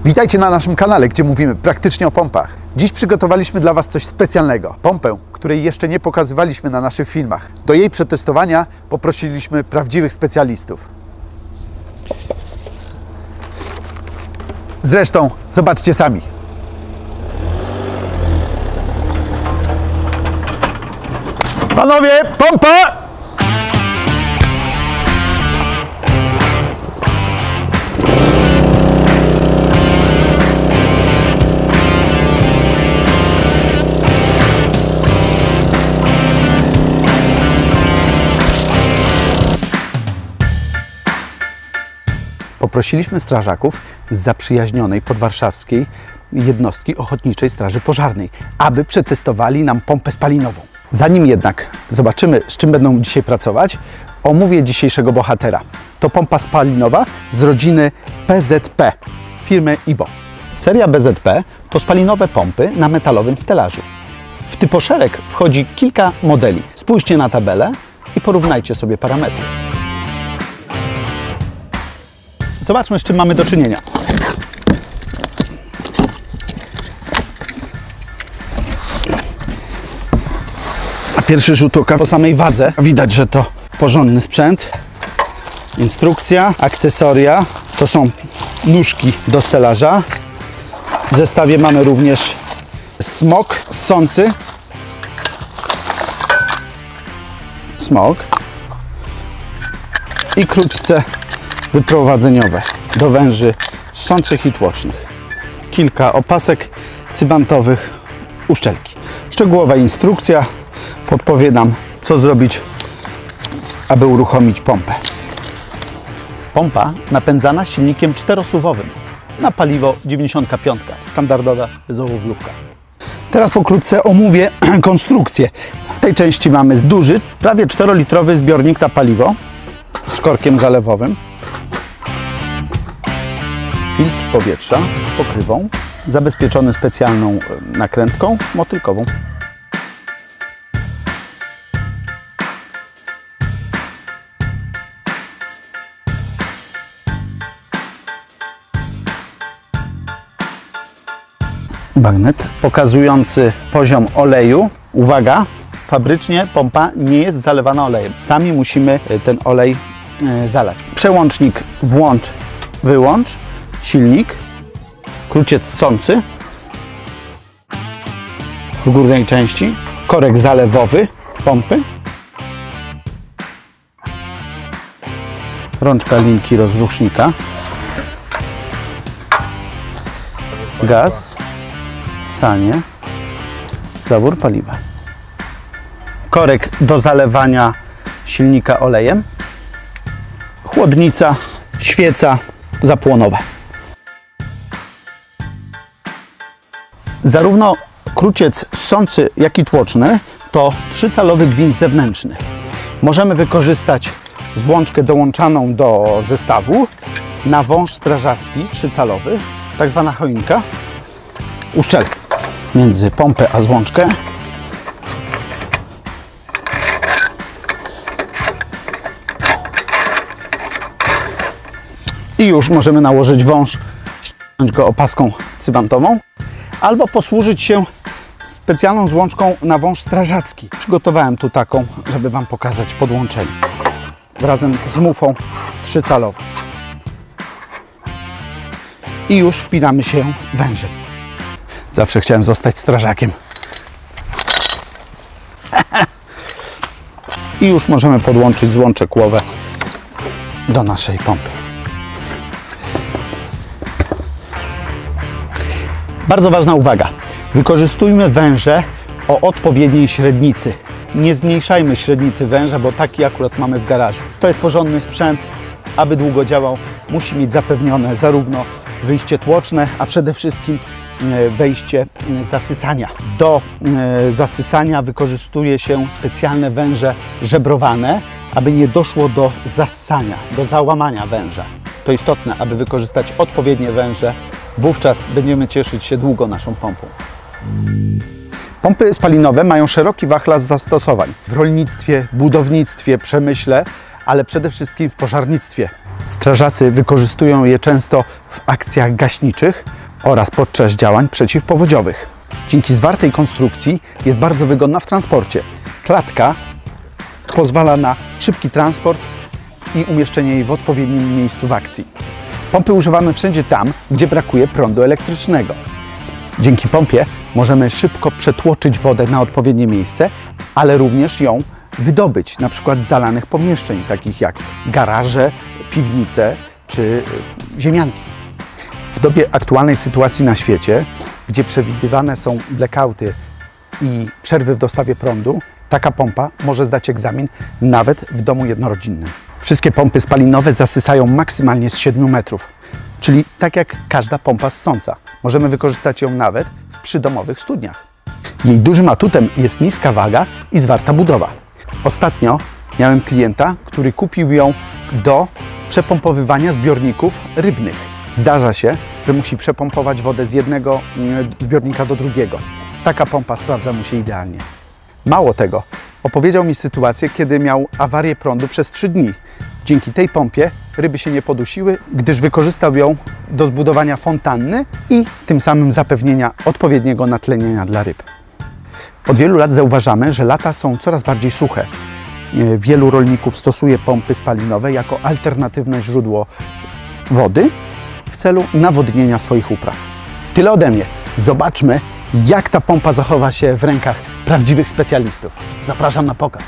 Witajcie na naszym kanale, gdzie mówimy praktycznie o pompach. Dziś przygotowaliśmy dla Was coś specjalnego. Pompę, której jeszcze nie pokazywaliśmy na naszych filmach. Do jej przetestowania poprosiliśmy prawdziwych specjalistów. Zresztą zobaczcie sami. Panowie, pompa! Poprosiliśmy strażaków z zaprzyjaźnionej podwarszawskiej jednostki Ochotniczej Straży Pożarnej, aby przetestowali nam pompę spalinową. Zanim jednak zobaczymy, z czym będą dzisiaj pracować, omówię dzisiejszego bohatera. To pompa spalinowa z rodziny PZP, firmy IBO. Seria BZP to spalinowe pompy na metalowym stelażu. W typoszereg wchodzi kilka modeli. Spójrzcie na tabelę i porównajcie sobie parametry. Zobaczmy, z czym mamy do czynienia. Na pierwszy rzut oka po samej wadze widać, że to porządny sprzęt. Instrukcja, akcesoria, to są nóżki do stelaża. W zestawie mamy również smok ssący. Smok i krótce wyprowadzeniowe do węży ssących i tłocznych. Kilka opasek cybantowych, uszczelki. Szczegółowa instrukcja podpowie nam, co zrobić, aby uruchomić pompę. Pompa napędzana silnikiem czterosuwowym na paliwo 95, standardowa bezołowlówka. Teraz pokrótce omówię konstrukcję. W tej części mamy duży, prawie 4-litrowy zbiornik na paliwo z korkiem zalewowym. Filtr powietrza z pokrywą, zabezpieczony specjalną nakrętką motylkową. Bagnet pokazujący poziom oleju. Uwaga, fabrycznie pompa nie jest zalewana olejem. Sami musimy ten olej zalać. Przełącznik włącz, wyłącz. Silnik, kruciec ssący w górnej części, korek zalewowy pompy, rączka linki rozrusznika, gaz, sanie, zawór paliwa, korek do zalewania silnika olejem, chłodnica, świeca zapłonowa. Zarówno kruciec ssący, jak i tłoczny to 3-calowy gwint zewnętrzny. Możemy wykorzystać złączkę dołączaną do zestawu na wąż strażacki 3-calowy, tak zwana choinka, uszczelkę między pompę a złączkę. I już możemy nałożyć wąż, ściągnąć go opaską cybantową, albo posłużyć się specjalną złączką na wąż strażacki. Przygotowałem tu taką, żeby Wam pokazać podłączenie. Razem z mufą 3-calową. I już wpinamy się wężem. Zawsze chciałem zostać strażakiem. I już możemy podłączyć złącze kłowe do naszej pompy. Bardzo ważna uwaga. Wykorzystujmy węże o odpowiedniej średnicy. Nie zmniejszajmy średnicy węża, bo taki akurat mamy w garażu. To jest porządny sprzęt. Aby długo działał, musi mieć zapewnione zarówno wyjście tłoczne, a przede wszystkim wejście zasysania. Do zasysania wykorzystuje się specjalne węże żebrowane, aby nie doszło do zassania, do załamania węża. To istotne, aby wykorzystać odpowiednie węże. Wówczas będziemy cieszyć się długo naszą pompą. Pompy spalinowe mają szeroki wachlarz zastosowań w rolnictwie, budownictwie, przemyśle, ale przede wszystkim w pożarnictwie. Strażacy wykorzystują je często w akcjach gaśniczych oraz podczas działań przeciwpowodziowych. Dzięki zwartej konstrukcji jest bardzo wygodna w transporcie. Klatka pozwala na szybki transport i umieszczenie jej w odpowiednim miejscu w akcji. Pompy używamy wszędzie tam, gdzie brakuje prądu elektrycznego. Dzięki pompie możemy szybko przetłoczyć wodę na odpowiednie miejsce, ale również ją wydobyć, na przykład z zalanych pomieszczeń, takich jak garaże, piwnice czy ziemianki. W dobie aktualnej sytuacji na świecie, gdzie przewidywane są blackouty i przerwy w dostawie prądu, taka pompa może zdać egzamin nawet w domu jednorodzinnym. Wszystkie pompy spalinowe zasysają maksymalnie z 7 metrów, czyli tak jak każda pompa ssąca. Możemy wykorzystać ją nawet w przydomowych studniach. Jej dużym atutem jest niska waga i zwarta budowa. Ostatnio miałem klienta, który kupił ją do przepompowywania zbiorników rybnych. Zdarza się, że musi przepompować wodę z jednego zbiornika do drugiego. Taka pompa sprawdza mu się idealnie. Mało tego, opowiedział mi sytuację, kiedy miał awarię prądu przez 3 dni. Dzięki tej pompie ryby się nie podusiły, gdyż wykorzystał ją do zbudowania fontanny i tym samym zapewnienia odpowiedniego natlenienia dla ryb. Od wielu lat zauważamy, że lata są coraz bardziej suche. Wielu rolników stosuje pompy spalinowe jako alternatywne źródło wody w celu nawodnienia swoich upraw. Tyle ode mnie. Zobaczmy, jak ta pompa zachowa się w rękach prawdziwych specjalistów. Zapraszam na pokaz.